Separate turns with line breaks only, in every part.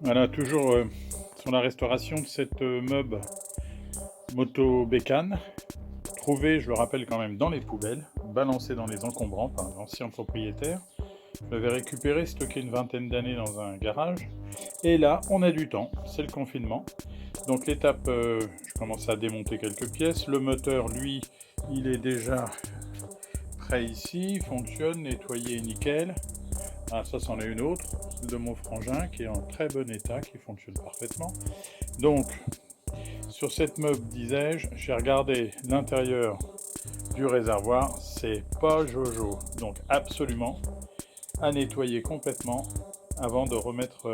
Voilà, toujours sur la restauration de cette meuble moto bécane, trouvée, je le rappelle quand même, dans les poubelles, balancée dans les encombrants par l'ancien propriétaire. Je l'avais récupéré, stocké une vingtaine d'années dans un garage. Et là, on a du temps, c'est le confinement. Donc l'étape, je commence à démonter quelques pièces. Le moteur, lui, il est déjà prêt ici, il fonctionne, nettoyé, nickel. Ah, ça, c'en est une autre, de mon frangin, qui est en très bon état, qui fonctionne parfaitement. Donc, sur cette meuble, disais-je, j'ai regardé l'intérieur du réservoir, c'est pas jojo. Donc, absolument à nettoyer complètement avant de remettre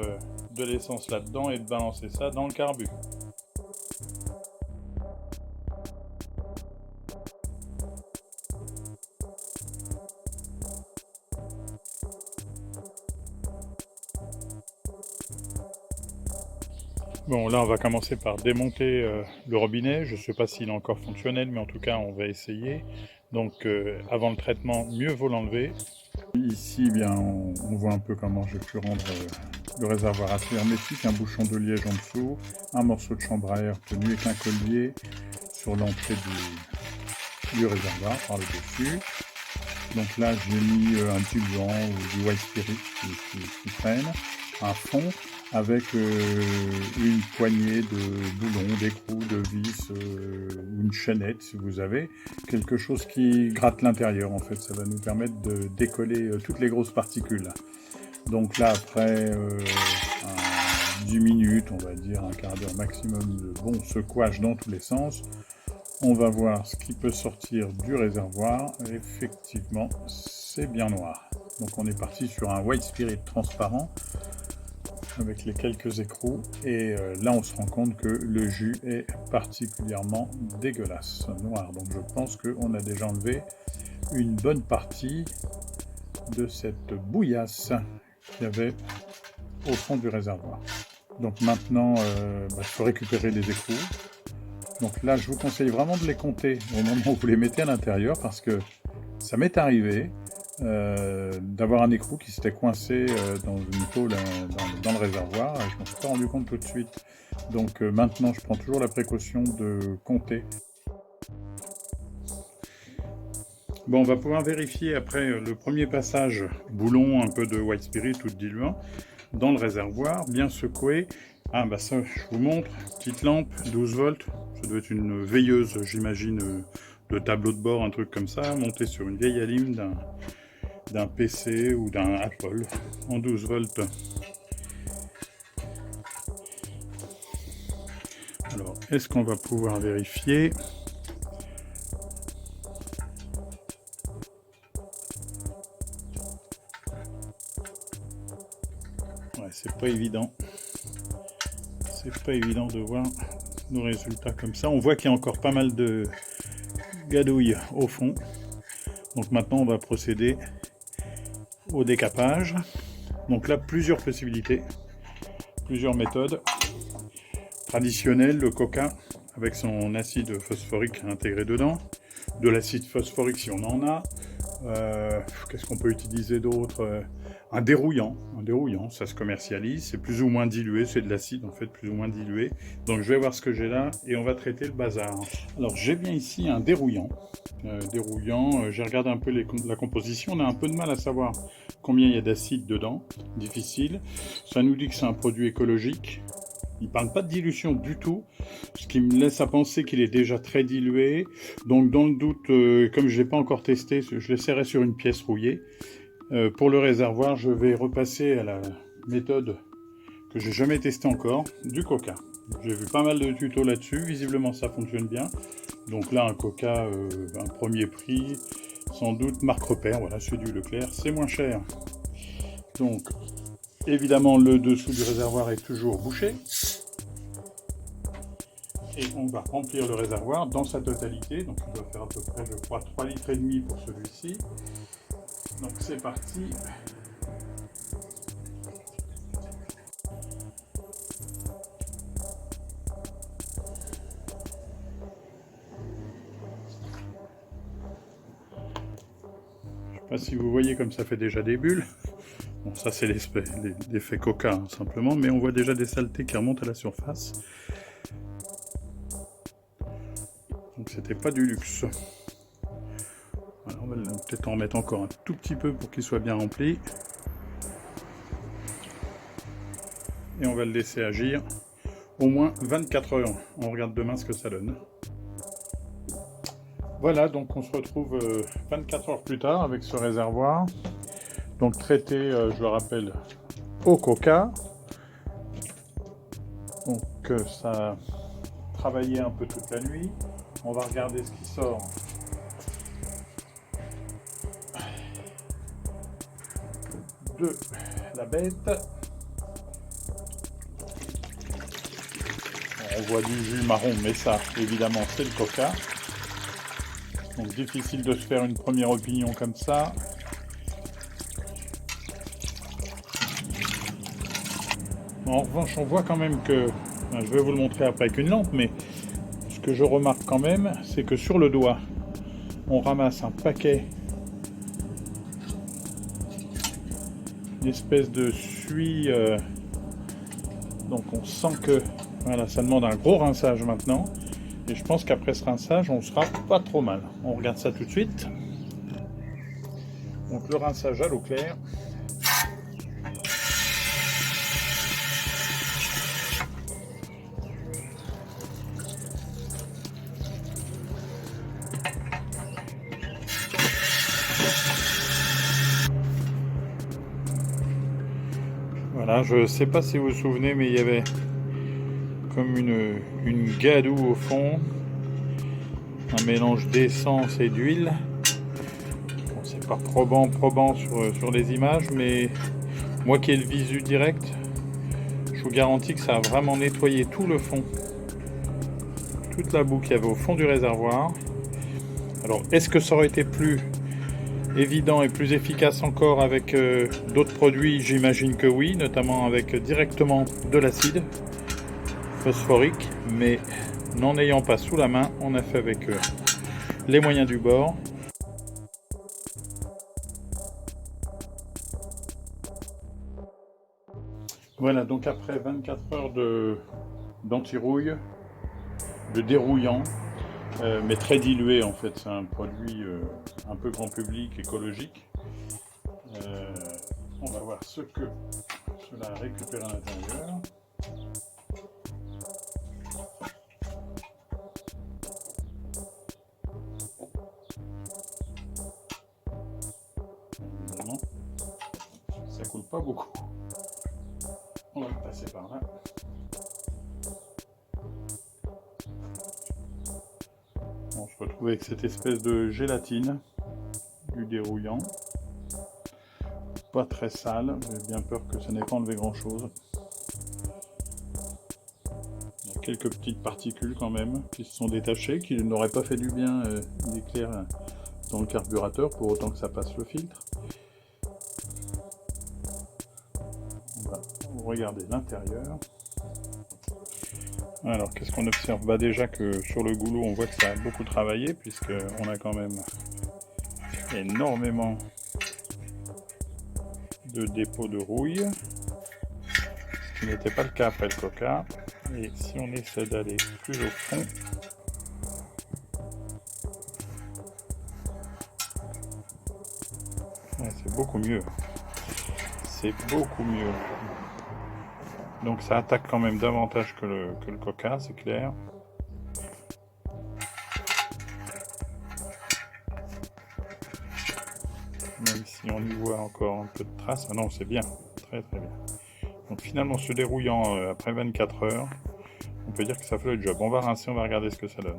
de l'essence là-dedans et de balancer ça dans le carbu. Bon, là, on va commencer par démonter le robinet. Je ne sais pas s'il est encore fonctionnel, mais en tout cas, on va essayer. Donc, avant le traitement, mieux vaut l'enlever. Ici, bien, on voit un peu comment j'ai pu rendre le réservoir assez hermétique. Un bouchon de liège en dessous, un morceau de chambre à air tenu avec un collier sur l'entrée du réservoir par le dessus. Donc là, j'ai mis un diluant ou du white spirit qui traîne, un fond avec une poignée de boulons, d'écrous, de vis, ou une chaînette si vous avez, quelque chose qui gratte l'intérieur en fait, ça va nous permettre de décoller toutes les grosses particules. Donc là, après 10 minutes, on va dire un quart d'heure maximum de bon secouage dans tous les sens, on va voir ce qui peut sortir du réservoir. Effectivement, c'est bien noir. Donc on est parti sur un white spirit transparent avec les quelques écrous. Et là, on se rend compte que le jus est particulièrement dégueulasse, noir. Donc je pense qu'on a déjà enlevé une bonne partie de cette bouillasse qu'il y avait au fond du réservoir. Donc maintenant, il faut récupérer les écrous. Donc là, je vous conseille vraiment de les compter au moment où vous les mettez à l'intérieur parce que ça m'est arrivé d'avoir un écrou qui s'était coincé dans une tôle dans le réservoir et je ne m'en suis pas rendu compte tout de suite. Donc maintenant, je prends toujours la précaution de compter. Bon, on va pouvoir vérifier après le premier passage, boulon, un peu de white spirit ou de diluant, dans le réservoir, bien secoué. Ah bah ça, je vous montre, petite lampe, 12 volts, ça doit être une veilleuse, j'imagine, de tableau de bord, un truc comme ça, montée sur une vieille alim d'un PC ou d'un Apple, en 12 volts. Alors, est-ce qu'on va pouvoir vérifier? Ouais, c'est pas évident. C'est pas évident de voir nos résultats comme ça. On voit qu'il y a encore pas mal de gadouilles au fond. Donc maintenant, on va procéder au décapage. Donc là, plusieurs possibilités, plusieurs méthodes. Traditionnelle, le coca avec son acide phosphorique intégré dedans, de l'acide phosphorique si on en a. Qu'est-ce qu'on peut utiliser d'autre? Un dérouillant, ça se commercialise, c'est plus ou moins dilué, c'est de l'acide en fait, plus ou moins dilué. Donc je vais voir ce que j'ai là et on va traiter le bazar. Alors j'ai bien ici un dérouillant. J'ai regardé un peu la composition, on a un peu de mal à savoir combien il y a d'acide dedans, difficile. Ça nous dit que c'est un produit écologique. Il ne parle pas de dilution du tout, ce qui me laisse à penser qu'il est déjà très dilué. Donc dans le doute, comme je ne l'ai pas encore testé, je l'essaierai sur une pièce rouillée. Pour le réservoir, je vais repasser à la méthode que j'ai jamais testée encore, du coca. J'ai vu pas mal de tutos là-dessus, visiblement ça fonctionne bien. Donc là, un coca, un premier prix, sans doute marque repère, voilà, celui du Leclerc, c'est moins cher. Donc, évidemment, le dessous du réservoir est toujours bouché. Et on va remplir le réservoir dans sa totalité. Donc il doit faire à peu près, je crois, 3,5 litres pour celui-ci. Donc c'est parti. Je ne sais pas si vous voyez comme ça fait déjà des bulles. Bon, ça c'est l'effet coca, hein, simplement, mais on voit déjà des saletés qui remontent à la surface. Donc c'était pas du luxe. Voilà, on va peut-être en mettre encore un tout petit peu pour qu'il soit bien rempli. Et on va le laisser agir au moins 24 heures. On regarde demain ce que ça donne. Voilà, donc on se retrouve 24 heures plus tard avec ce réservoir. Donc traité, je le rappelle, au coca. Donc ça a travaillé un peu toute la nuit. On va regarder ce qui sort de la bête. On voit du jus marron, mais ça, évidemment, c'est le coca. Donc difficile de se faire une première opinion comme ça. En revanche, on voit quand même que, je vais vous le montrer après avec une lampe, mais ce que je remarque quand même, c'est que sur le doigt, on ramasse un paquet, une espèce de suie, donc on sent que, voilà, ça demande un gros rinçage maintenant. Et je pense qu'après ce rinçage, on sera pas trop mal. On regarde ça tout de suite. Donc le rinçage à l'eau claire. Voilà, je ne sais pas si vous vous souvenez, mais il y avait comme une gadoue au fond, un mélange d'essence et d'huile. Bon, c'est pas probant sur les images, mais moi qui ai le visu direct, je vous garantis que ça a vraiment nettoyé tout le fond, toute la boue qu'il y avait au fond du réservoir. Alors, est-ce que ça aurait été plus évident et plus efficace encore avec d'autres produits? J'imagine que oui, notamment avec directement de l'acide phosphorique, mais n'en ayant pas sous la main, on a fait avec les moyens du bord. Voilà, donc après 24 heures d'anti-rouille, de dérouillant, mais très dilué en fait, c'est un produit un peu grand public, écologique. On va voir ce que cela a récupéré à l'intérieur. Évidemment, ça coule pas beaucoup. On va le passer par là. On se retrouve avec cette espèce de gélatine du dérouillant. Pas très sale, j'ai bien peur que ça n'ait pas enlevé grand chose. Il y a quelques petites particules quand même qui se sont détachées, qui n'auraient pas fait du bien d'éclair dans le carburateur pour autant que ça passe le filtre. On va regarder l'intérieur. Alors qu'est-ce qu'on observe? Bah déjà que sur le goulot on voit que ça a beaucoup travaillé puisqu'on a quand même énormément de dépôts de rouille, ce qui n'était pas le cas après le coca. Et si on essaie d'aller plus au fond, ouais, c'est beaucoup mieux. C'est beaucoup mieux. Donc ça attaque quand même davantage que le coca, c'est clair. Même si on y voit encore un peu de traces. Ah non, c'est bien, très très bien. Donc finalement, se dérouillant après 24 heures, on peut dire que ça fait le job. On va rincer, on va regarder ce que ça donne.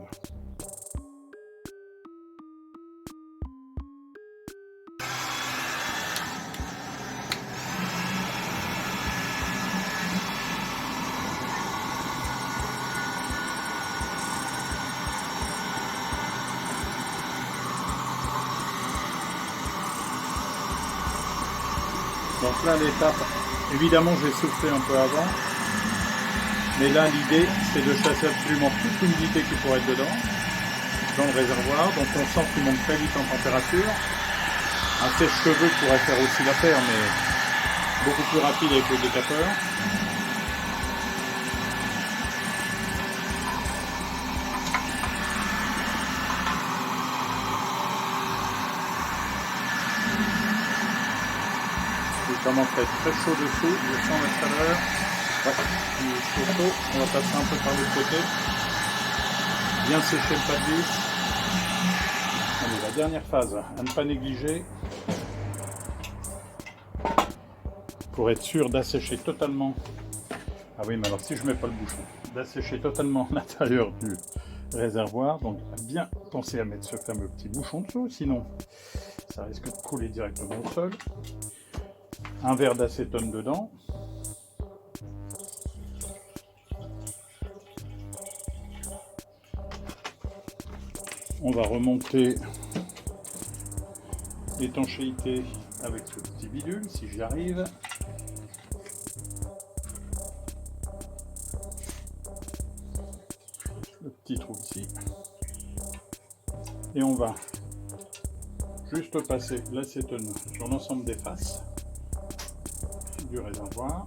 Donc là, l'étape, évidemment, je vais souffler un peu avant. Mais là, l'idée, c'est de chasser absolument toute l'humidité qui pourrait être dedans, dans le réservoir. Donc on sent qu'il monte très vite en température. Un sèche-cheveux pourrait faire aussi l'affaire, mais beaucoup plus rapide avec le décapeur. Il commence à être très chaud dessous, je sens la chaleur. Ouais, il est chaud. On va passer un peu par l'autre côté. Bien sécher le pas de vis. Allez, la dernière phase, à ne pas négliger. Pour être sûr d'assécher totalement. Ah oui, mais alors si je ne mets pas le bouchon, d'assécher totalement l'intérieur du réservoir. Donc bien penser à mettre ce fameux petit bouchon dessous, sinon ça risque de couler directement au sol. Un verre d'acétone dedans. On va remonter l'étanchéité avec ce petit bidule, si j'y arrive. Le petit trou ici. Et on va juste passer l'acétone sur l'ensemble des faces du réservoir.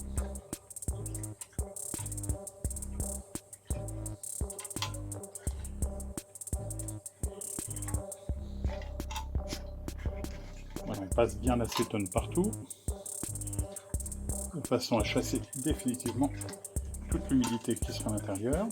Voilà, on passe bien l'acétone partout, de façon à chasser définitivement toute l'humidité qui sera à l'intérieur.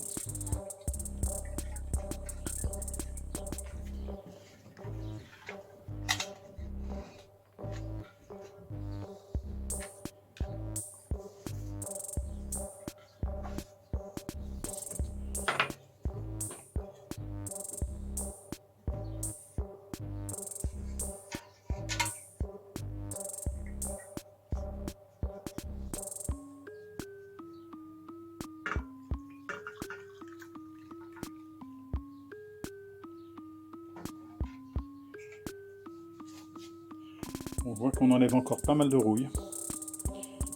On voit qu'on enlève encore pas mal de rouille,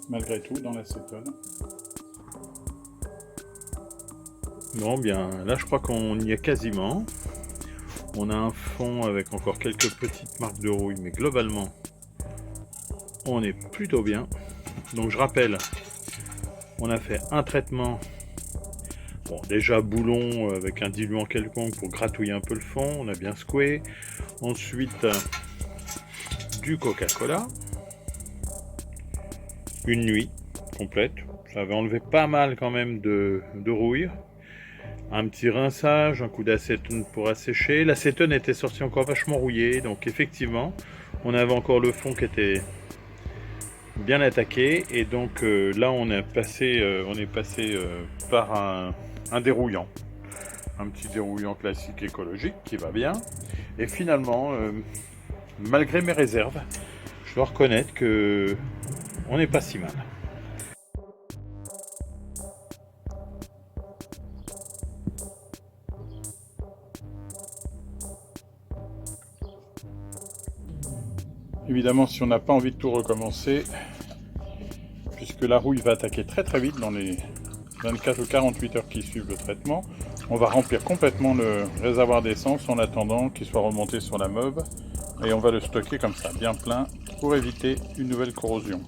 malgré tout, dans l'acétone. Bon, bien, là je crois qu'on y est quasiment. On a un fond avec encore quelques petites marques de rouille, mais globalement, on est plutôt bien. Donc je rappelle, on a fait un traitement, bon déjà boulon avec un diluant quelconque pour gratouiller un peu le fond, on a bien secoué. Ensuite, du Coca-Cola, une nuit complète, ça avait enlevé pas mal quand même de rouille, un petit rinçage, un coup d'acétone pour assécher. L'acétone était sorti encore vachement rouillé, donc effectivement on avait encore le fond qui était bien attaqué, et donc là on est passé par un dérouillant, un petit dérouillant classique écologique qui va bien, et finalement malgré mes réserves, je dois reconnaître que on n'est pas si mal. Évidemment, si on n'a pas envie de tout recommencer, puisque la rouille va attaquer très très vite dans les 24 ou 48 heures qui suivent le traitement, on va remplir complètement le réservoir d'essence en attendant qu'il soit remonté sur la meube, et on va le stocker comme ça, bien plein, pour éviter une nouvelle corrosion.